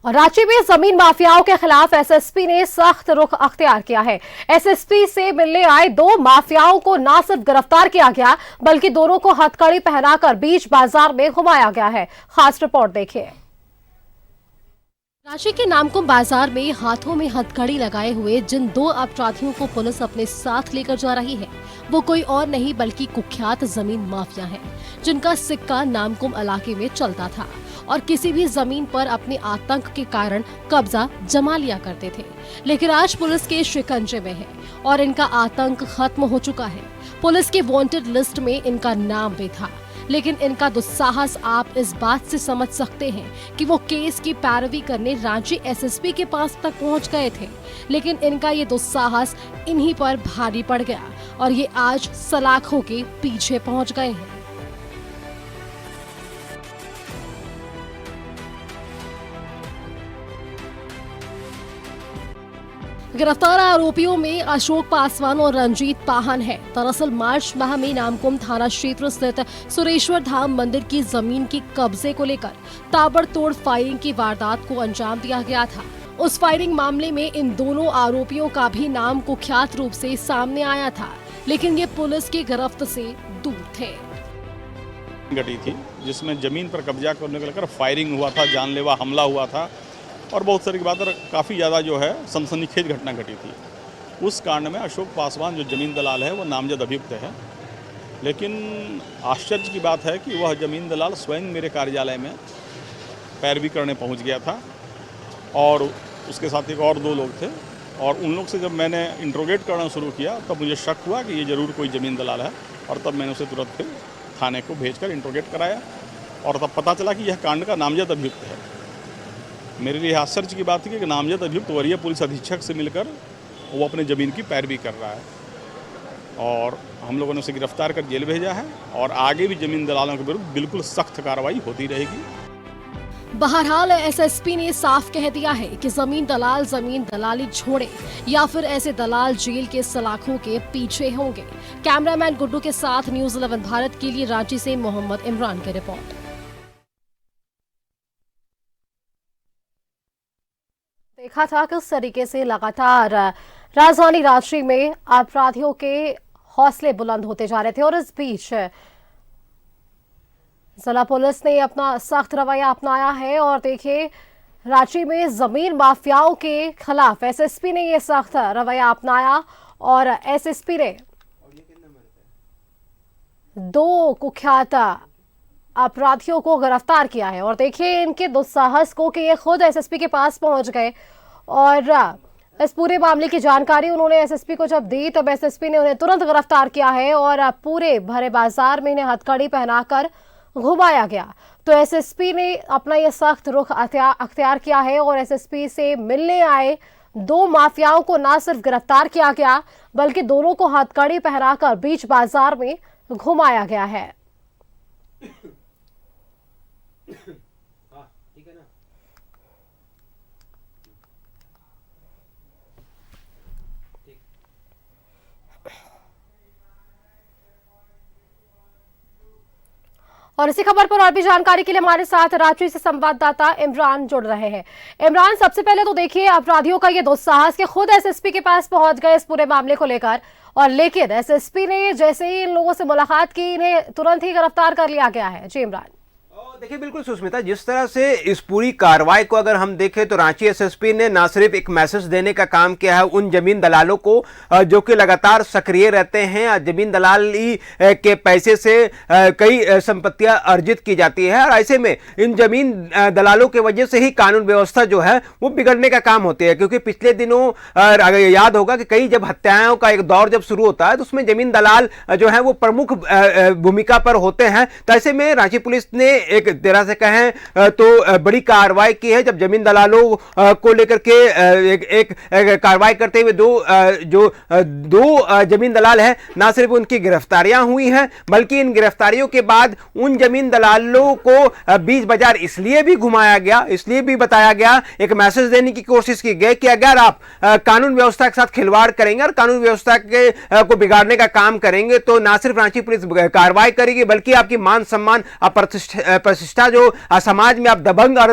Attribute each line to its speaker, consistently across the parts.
Speaker 1: और रांची में जमीन माफियाओं के खिलाफ एसएसपी ने सख्त रुख अख्तियार किया है। एसएसपी से मिलने आए दो माफियाओं को न सिर्फ गिरफ्तार किया गया बल्कि दोनों को हथकड़ी पहनाकर बीच बाजार में घुमाया गया है। खास रिपोर्ट देखिए। रांची के नामकुम बाजार में हाथों में हथकड़ी लगाए हुए जिन दो अपराधियों को पुलिस अपने साथ लेकर जा रही है वो कोई और नहीं बल्कि कुख्यात जमीन माफिया हैं, जिनका सिक्का नामकुम इलाके में चलता था और किसी भी जमीन पर अपने आतंक के कारण कब्जा जमा लिया करते थे। लेकिन आज पुलिस के शिकंजे में है और इनका आतंक खत्म हो चुका है। पुलिस के वांटेड लिस्ट में इनका नाम भी था, लेकिन इनका दुस्साहस आप इस बात से समझ सकते हैं कि वो केस की पैरवी करने रांची एसएसपी के पास तक पहुंच गए थे, लेकिन इनका ये दुस्साहस इन्हीं पर भारी पड़ गया और ये आज सलाखों के पीछे पहुंच गए हैं। गिरफ्तार आरोपियों में अशोक पासवान और रंजीत पाहन है। दरअसल मार्च माह में नामकुम थाना क्षेत्र स्थित सुरेश्वर धाम मंदिर की जमीन के कब्जे को लेकर ताबड़तोड़ फायरिंग की वारदात को अंजाम दिया गया था। उस फायरिंग मामले में इन दोनों आरोपियों का भी नाम कुख्यात रूप से सामने आया था, लेकिन ये पुलिस की गिरफ्त से दूर थे।
Speaker 2: घटी थी जिसमें जमीन पर कब्जा करने को लेकर फायरिंग हुआ था, जानलेवा हमला हुआ था और बहुत सारी बात काफ़ी ज़्यादा जो है सनसनीखेज घटना घटी थी। उस कांड में अशोक पासवान जो ज़मीन दलाल है वो नामजद अभियुक्त है, लेकिन आश्चर्य की बात है कि वह ज़मीन दलाल स्वयं मेरे कार्यालय में पैरवी करने पहुंच गया था और उसके साथ एक और दो लोग थे और उन लोग से जब मैंने इंट्रोगेट करना शुरू किया तब मुझे शक हुआ कि ये ज़रूर कोई ज़मीन दलाल है और तब मैंने उसे तुरंत फिर थाने को भेजकर इंट्रोगेट कराया और तब पता चला कि यह कांड का नामजद अभियुक्त है। मेरे लिए आश्चर्य की बात है कि नामजद अभियुक्त वरीय पुलिस अधीक्षक से मिलकर वो अपने ज़मीन की पैरवी कर रहा है और हम लोगों ने उसे गिरफ्तार कर जेल भेजा है और आगे भी ज़मीन दलालों के विरुद्ध बिल्कुल सख्त कार्रवाई होती रहेगी।
Speaker 1: बहरहाल एसएसपी ने साफ कह दिया है कि जमीन दलाल जमीन दलाली छोड़े या फिर ऐसे दलाल जेल के सलाखों के पीछे होंगे। कैमरामैन गुड्डू के साथ न्यूज़ 11 भारत के लिए रांची से मोहम्मद इमरान की रिपोर्ट। देखा था किस तरीके से लगातार राजधानी रांची में अपराधियों के हौसले बुलंद होते जा रहे थे और इस बीच जिला पुलिस ने अपना सख्त रवैया अपनाया है और देखिए रांची में जमीन माफियाओं के खिलाफ एसएसपी ने यह सख्त रवैया अपनाया और एसएसपी ने दो कुख्यात अपराधियों को गिरफ्तार किया है और देखिए इनके दुस्साहस को कि ये खुद एसएसपी के पास पहुंच गए और इस पूरे मामले की जानकारी उन्होंने एसएसपी को जब दी तब एसएसपी ने उन्हें तुरंत गिरफ्तार किया है और पूरे भरे बाजार में इन्हें हथकड़ी पहनाकर घुमाया गया। तो एसएसपी ने अपना ये सख्त रुख अख्तियार किया है और एसएसपी से मिलने आए दो माफियाओं को न सिर्फ गिरफ्तार किया गया बल्कि दोनों को हथकड़ी पहनाकर बीच बाजार में घुमाया गया है।
Speaker 3: ठीक है ना।
Speaker 1: और इसी खबर पर और भी जानकारी के लिए हमारे साथ रांची से संवाददाता इमरान जुड़ रहे हैं। इमरान, सबसे पहले तो देखिए अपराधियों का ये दुस्साहस कि खुद एसएसपी के पास पहुंच गए इस पूरे मामले को लेकर और लेकिन एसएसपी ने जैसे ही इन लोगों से मुलाकात की इन्हें तुरंत ही गिरफ्तार कर लिया गया है। जी इमरान।
Speaker 3: देखिए बिल्कुल सुष्मिता, जिस तरह से इस पूरी कार्रवाई को अगर हम देखें तो रांची एसएसपी ने ना सिर्फ एक मैसेज देने का काम किया है उन जमीन दलालों को जो कि लगातार सक्रिय रहते हैं, जमीन दलाली के पैसे से कई संपत्तियां अर्जित की जाती है और ऐसे में इन जमीन दलालों के वजह से ही कानून व्यवस्था जो है वो बिगड़ने का काम होती है। क्योंकि पिछले दिनों याद होगा कि कई जब हत्याओं का एक दौर जब शुरू होता है तो उसमें जमीन दलाल जो है वो प्रमुख भूमिका पर होते हैं। तो ऐसे में रांची पुलिस ने एक तरह से कहें तो बड़ी कार्रवाई की है जब जमीन दलालों को लेकर के एक कार्रवाई करते हुए दो जमीन दलाल है ना सिर्फ उनकी गिरफ्तारियां हुई हैं बल्कि इन गिरफ्तारियों के बाद उन जमीन दलालों को बीच बाजार इसलिए भी घुमाया गया, इसलिए भी बताया गया, एक मैसेज देने की कोशिश की गई कि अगर आप कानून व्यवस्था के साथ खिलवाड़ करेंगे और कानून व्यवस्था के को बिगाड़ने का काम करेंगे तो ना सिर्फ रांची पुलिस कार्रवाई करेगी बल्कि आपकी मान सम्मान प्रतिष्ठा प्रतिष्ठा जो समाज में आप दबंग और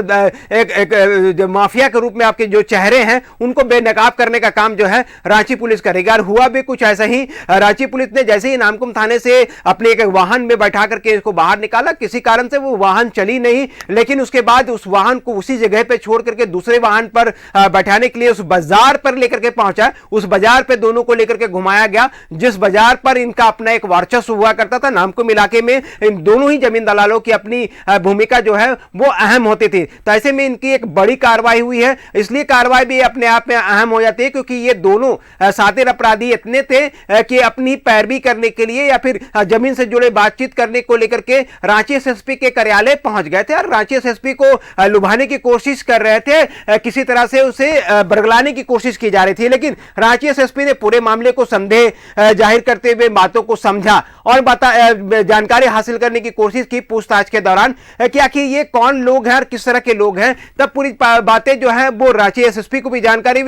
Speaker 3: एक जो माफिया के रूप में आपके जो चेहरे हैं उनको बेनकाब करने का काम जो है रांची पुलिस करेगी। और हुआ भी कुछ ऐसा ही। रांची पुलिस ने जैसे ही नामकुम थाने से अपने एक वाहन में बैठा करके इसको बाहर निकाला, किसी कारण से वो वाहन चली नहीं, लेकिन उसके बाद उस वाहन को उसी जगह पे छोड़ करके दूसरे वाहन पर बैठाने के लिए उस बाजार पर लेकर के पहुंचा। उस बाजार पे दोनों को लेकर के घुमाया गया, जिस बाजार पर इनका अपना एक वर्चस्व हुआ करता था। नामकुम इलाके में इन दोनों ही जमीन दलालों की अपनी भूमिका जो है वो अहम होती थी। तो ऐसे में इनकी एक बड़ी कार्रवाई हुई है। इसलिए कार्रवाई भी अपने आप में अहम हो जाती है क्योंकि ये दोनों सातिर अपराधी इतने थे कि अपनी पैरवी करने के लिए या फिर जमीन से जुड़े बातचीत करने को लेकर के रांची एसएसपी के कार्यालय पहुंच गए थे और रांची एसएसपी को लुभाने की कोशिश कर रहे थे, किसी तरह से उसे बरगलाने की कोशिश की जा रही थी। लेकिन रांची एसएसपी ने पूरे मामले को संदेह जाहिर करते हुए बातों को समझा और जानकारी हासिल करने की कोशिश की पूछताछ के दौरान कि आखिर ये कौन लोग हैं और किस तरह के लोग हैं। तब पूरी बातें जो है वो रांची एसएसपी को भी जानकारी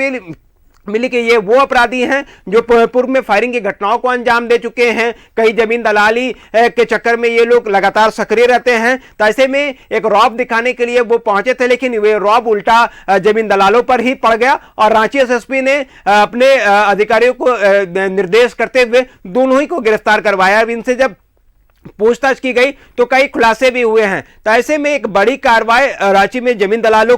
Speaker 3: मिली कि ये वो अपराधी हैं जो पूर्व में फायरिंग की घटनाओं को अंजाम दे चुके हैं। कई जमीन दलाली के चक्कर में ये लोग लगातार सक्रिय रहते हैं। तो ऐसे में एक रौब दिखाने के लिए वो पहुंचे थे, लेकिन वे रौब उल्टा जमीन दलालों पर ही पड़ गया और रांची एसएसपी ने अपने अधिकारियों को निर्देश करते हुए दोनों ही को गिरफ्तार करवाया। इनसे जब पूछताछ की गई तो कई खुलासे भी हुए हैं। तो ऐसे में एक बड़ी कार्रवाई रांची में जमीन दलालों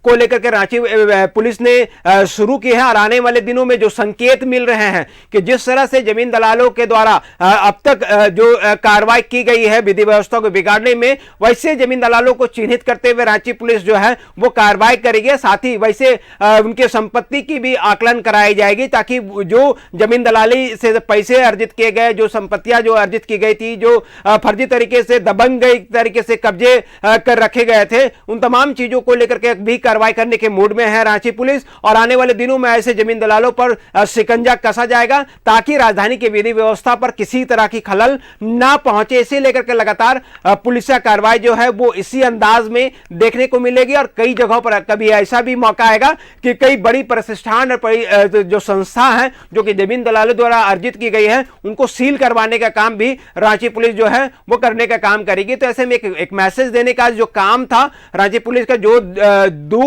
Speaker 3: को लेकर के रांची पुलिस ने शुरू की है और आने वाले दिनों में जो संकेत मिल रहे हैं कि जिस तरह से जमीन दलालों के द्वारा अब तक जो कार्रवाई की गई है विधि व्यवस्था को बिगाड़ने में, वैसे जमीन दलालों को चिन्हित करते हुए रांची पुलिस जो है वो कार्रवाई करेगी। साथ ही वैसे उनके संपत्ति की भी आकलन कराई जाएगी ताकि जो जमीन दलाली से पैसे अर्जित किए गए, जो संपत्तियां जो अर्जित की गई थी, जो फर्जी तरीके से दबंग तरीके से कब्जे कर रखे गए थे, उन तमाम चीजों को लेकर के भी कार्रवाई करने के मूड में है रांची पुलिस। और आने वाले दिनों में ऐसे जमीन दलालों पर शिकंजा कसा जाएगा ताकि राजधानी की विधि व्यवस्था पर किसी तरह की खलल ना पहुंचे। इसे लेकर के लगातार पुलिस का कार्रवाई जो है वो इसी अंदाज में देखने को मिलेगी और कई जगहों पर कभी ऐसा भी मौका आएगा कि कई बड़ी प्रतिष्ठान और जो संस्था है जो कि जमीन दलालों द्वारा अर्जित की गई है उनको सील करवाने का काम भी रांची पुलिस जो है वो करने का काम करेगी। तो ऐसे में एक मैसेज देने का जो काम था रांची पुलिस का, जो दो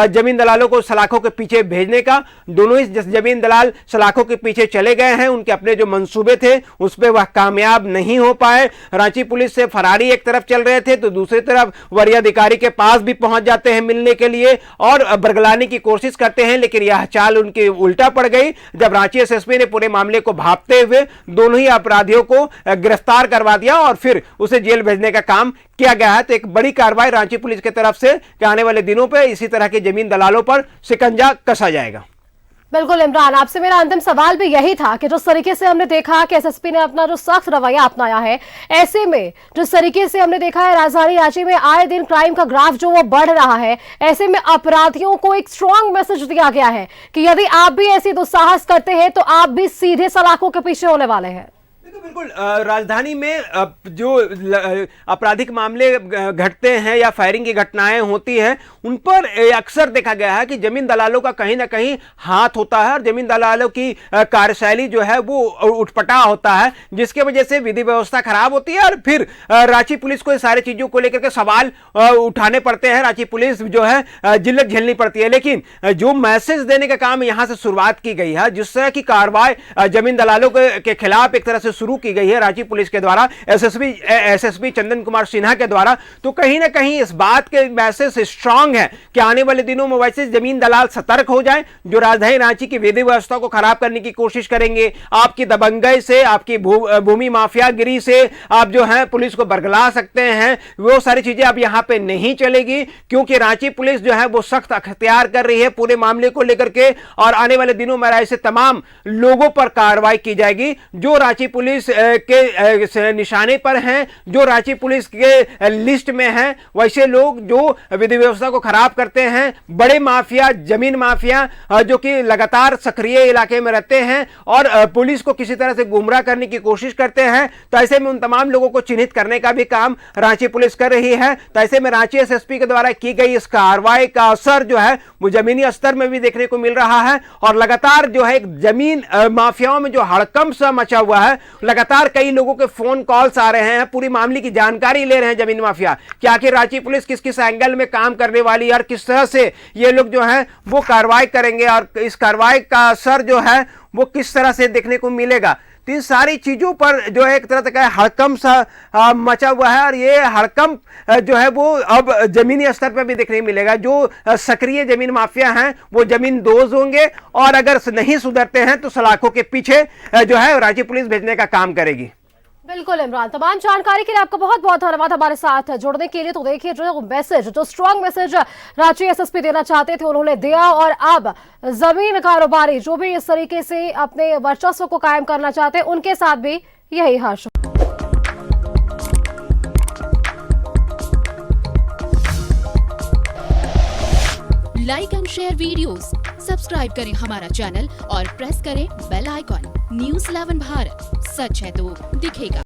Speaker 3: जमीन दलालों को सलाखों के पीछे भेजने का, दोनों ही जमीन दलाल सलाखों के पीछे चले गए हैं। उनके अपने जो मंसूबे थे उस पर वह कामयाब नहीं हो पाए। रांची पुलिस से फरारी एक तरफ चल रहे थे तो दूसरी तरफ वरीय अधिकारी के पास भी पहुंच जाते हैं मिलने के लिए और बरगलाने की कोशिश करते हैं, लेकिन यह चाल उनकी उल्टा पड़ गई जब रांची एसएसपी ने पूरे मामले को भांपते हुए दोनों ही अपराधियों को गिरफ्तार करवा दिया और फिर उसे जेल भेजने का काम किया गया है। तो एक बड़ी कार्रवाई रांची पुलिस की तरफ से कि आने वाले दिनों पे इसी तरह के जमीन दलालों पर शिकंजा कसा जाएगा।
Speaker 1: बिल्कुल इमरान, आपसे मेरा अंतिम सवाल भी यही था कि जिस तरीके से हमने देखा कि एसएसपी ने अपना जो सख्त रवैया अपनाया है, ऐसे में जिस तरीके से हमने देखा है राजधानी रांची में आए दिन क्राइम का ग्राफ जो वो बढ़ रहा है, ऐसे में अपराधियों को एक स्ट्रॉन्ग मैसेज दिया गया है कि यदि आप भी ऐसी दुस्साहस करते हैं तो आप भी सीधे सलाखों के पीछे होने वाले हैं।
Speaker 3: बिल्कुल राजधानी में जो आपराधिक मामले घटते हैं या फायरिंग की घटनाएं होती हैं उन पर अक्सर देखा गया है कि जमीन दलालों का कहीं ना कहीं हाथ होता है और जमीन दलालों की कार्यशैली जो है वो उठपटा होता है, जिसके वजह से विधि व्यवस्था खराब होती है और फिर रांची पुलिस को सारी चीजों को लेकर के सवाल उठाने पड़ते हैं। रांची पुलिस जो है जिल्लत झेलनी पड़ती है। लेकिन जो मैसेज देने का काम यहां से शुरुआत की गई है, जिस तरह की कार्रवाई जमीन दलालों के खिलाफ एक तरह से शुरू की गई है रांची पुलिस के द्वारा, एसएसपी चंदन कुमार सिन्हा के द्वारा, तो कहीं ना कहीं इस बात के मैसेज स्ट्रांग है कि आने वाले दिनों में वैसे जमीन दलाल सतर्क हो जाएं जो राजधानी रांची की विधि व्यवस्था को खराब करने की कोशिश करेंगे। आपकी दबंगई से, आपकी भूमि माफियागिरी से आप जो है पुलिस को बरगला सकते हैं, वो सारी चीजें अब यहां पे नहीं चलेगी क्योंकि रांची पुलिस जो है वो सख्त अख्तियार कर रही है पूरे मामले को लेकर के और आने वाले दिनों में ऐसे तमाम लोगों पर कार्रवाई की जाएगी जो रांची पुलिस के निशाने पर हैं, जो रांची पुलिस के लिस्ट में हैं। वैसे लोग जो विधि व्यवस्था को खराब करते हैं, बड़े माफिया, जमीन माफिया जो कि लगातार सक्रिय इलाके में रहते हैं और पुलिस को किसी तरह से गुमराह करने की कोशिश करते हैं, तो ऐसे में उन तमाम लोगों को चिन्हित करने का भी काम रांची पुलिस कर रही है। तो ऐसे में रांची एसएसपी के द्वारा की गई इस कार्रवाई का असर जो है वो जमीनी स्तर में भी देखने को मिल रहा है और लगातार जो है जमीन माफियाओं में जो हड़कंप सा मचा हुआ है लगातार कई लोगों के फोन कॉल्स आ रहे हैं, पूरी मामले की जानकारी ले रहे हैं जमीन माफिया कि आखिर रांची पुलिस किस किस एंगल में काम करने वाली है और किस तरह से ये लोग जो है वो कार्रवाई करेंगे और इस कार्रवाई का असर जो है वो किस तरह से देखने को मिलेगा। तो इन सारी चीजों पर जो है एक तरह का हड़कंप सा मचा हुआ है और ये हड़कंप जो है वो अब जमीनी स्तर पर भी देखने को मिलेगा। जो सक्रिय जमीन माफिया हैं वो जमीन दोज होंगे और अगर नहीं सुधरते हैं तो सलाखों के पीछे जो है रांची पुलिस भेजने का काम करेगी।
Speaker 1: बिल्कुल इमरान, तमाम जानकारी के लिए आपका बहुत बहुत धन्यवाद हमारे साथ जुड़ने के लिए। तो देखिए जो मैसेज, जो स्ट्रांग मैसेज रांची एसएसपी देना चाहते थे उन्होंने दिया और अब जमीन कारोबारी जो भी इस तरीके से अपने वर्चस्व को कायम करना चाहते हैं उनके साथ भी यही हर्ष।
Speaker 4: Like and share videos, subscribe करें हमारा चैनल और प्रेस करें बेल आइकॉन। न्यूज़ 11 भारत, सच है तो दिखेगा।